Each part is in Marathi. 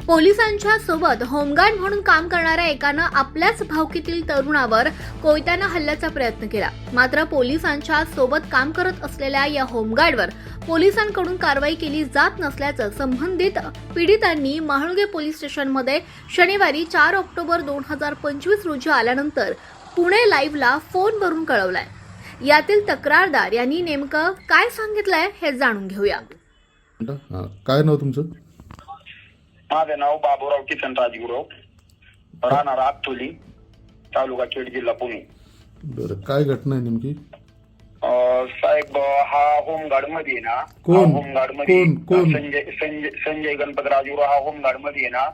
पोलिसांच्या सोबत होमगार्ड म्हणून काम करणाऱ्या एकानं आपल्याच भावकीतील तरुणावर कोयत्यानं हल्ल्याचा प्रयत्न केला. मात्र पोलिसांच्या सोबत काम करत असलेल्या या होमगार्डवर पोलिसांकडून कारवाई केली जात नसल्याचं संबंधित पीडितांनी म्हाळुंगे पोलीस स्टेशनमध्ये शनिवारी 4 ऑक्टोबर 2025 रोजी आल्यानंतर पुणे लाईव्हला फोनवरून कळवलंय. यातील तक्रारदार यांनी नेमकं काय सांगितलंय हे जाणून घेऊया. काय नाव तुमचं? माझं नाव बाबूराव किसन राजगुरव, राहणार आतोली, तालुका खेड, जिल्हा पुणे. बरं, काय घटना आहे नेमकी? साहेब, हा होमगार्ड मध्ये आहे ना. कोण? होमगार्ड मध्ये कोण? संजय गणपत राजगुरव हा होमगार्ड मध्ये आहे ना.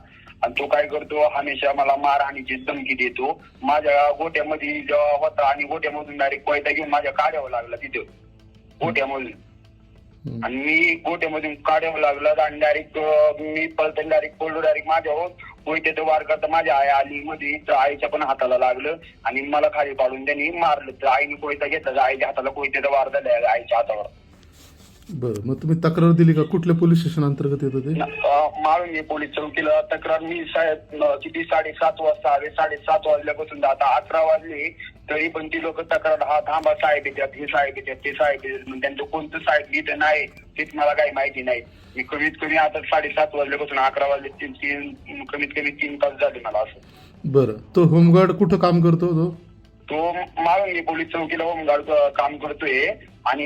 आणि तो काय करतो, हमेशा मला मारहाणीची धमकी देतो. माझ्या गोट्यामध्ये जेव्हा होता आणि गोट्यामधून डायरेक्ट कोयता घेऊन माझ्या काढावं लागला तिथं गोट्यामधून. आणि मी गोट्यामधून काढावं लागलं आणि डायरेक्ट मी पळताना डायरेक्ट पडलो. डायरेक्ट माझ्यावर कोयत्याचं वार करता माझ्या आई आली मध्ये, तर आईच्या पण हाताला लागलं आणि मला खाली पाडून त्यांनी मारलं. तर आईने कोयता घेतला, आईच्या हाताला कोयत्याचा वार झाला आईच्या हातावर. बरं, मग तुम्ही तक्रार दिली का? कुठल्या पोलीस स्टेशन अंतर्गत येतं ते? म्हाळुंगे पोलीस चौकीला तक्रार मी किती 7:30 वाजता आले. 7:30 वाजल्यापासून आता 11 वाजले तरी पण ती लोक तक्रार, हा थांबा साहेब येतात, हे साहेब येतात, ते साहेब येतात. त्यांचं कोणतं साहेब इथं नाही तेच मला काही माहिती नाही. मी कमीत कमी आता 7:30 वाजल्यापासून 11 वाजले, कमीत कमी 3 तास झाले मला असं. बरं, तो होमगार्ड कुठं काम करतो? तो म्हाळुंगे पोलीस चौकीला होमगार्ड काम करतोय. आणि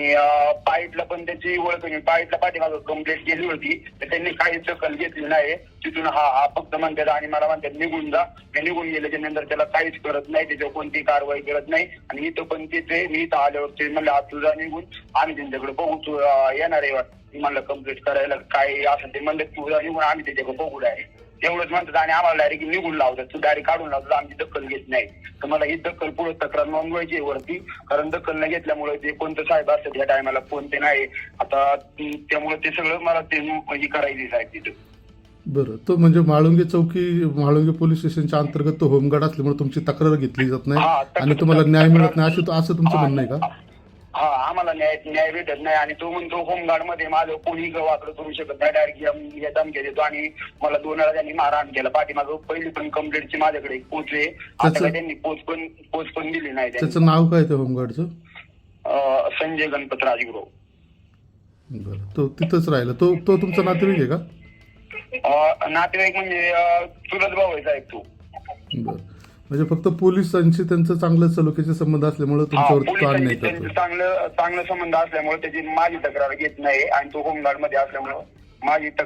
पाईटला पण त्याची ओळख नाही. पाईटला पाठीमागं कंप्लेंट केली होती तर त्यांनी काही दखल घेतली नाही. तिथून हा फक्त म्हणतात आणि मला म्हणतात निघून जा. मी निघून गेल्याच्या नंतर त्याला काहीच करत नाही, त्याच्यावर कोणती कारवाई करत नाही. आणि इथं पण तिथे मी इथं आल्यावर ते म्हणलं आज तुझा निघून आम्ही त्यांच्याकडे बघू येणार आहे वाटतं मला कंप्लेंट करायला. काय असं ते म्हणलं तुझा निघून आम्ही त्याच्याकडे बघू आहे तेवढंच म्हणतात. आणि आम्हाला डायरेक्ट निघून लावतात, तू डायरेक्ट काढून लावतात, आमची दखल घेत नाही. तर मला ही दखल पुढे तक्रार नोंदवायची वरती, कारण दखल न घेतल्यामुळे ते कोणतं साहेब असतात या टायमाला कोणते नाही आता, त्यामुळे ते सगळं मला ते म्हणजे करायची साहेब तिथं. बरं, तो म्हणजे म्हाळुंगे पोलीस स्टेशनच्या अंतर्गत तो होमगार्ड असल्यामुळे तुमची तक्रार घेतली जात नाही आणि तुम्हाला न्याय मिळत नाही असं तुमचं म्हणणं आहे का? हा, आम्हाला न्याय भेटत नाही. आणि तो म्हणतो होमगार्ड मध्ये माझं कोणी वाकडं करू शकत नाही, डायरेक्ट धमकी देतो. आणि मला 2 वेळा त्यांनी मारहाण केलं. पाठीमागं पहिली पण कंप्लेंटची माझ्याकडे एक पोच आहे, आता काय त्यांनी पोच पण दिली नाही. त्याचं नाव काय त्या होमगार्डचं? संजय गणपत राजगुरव. बरं, तो तिथंच राहिला. तो तुमचा नातेवाईक आहे का? नातेवाईक म्हणजे चुलत भाऊ आहे साहेब तो. बरं, म्हणजे फक्त पोलिसांशी त्यांचं चांगलं सलोख्याचे संबंध असल्यामुळे तुमच्यावर ताण नाही करतो. चांगलं संबंध असल्यामुळे त्याची माझी तक्रार घेत नाही. आणि तो होमगार्ड मध्ये असल्यामुळे माझी तक्रार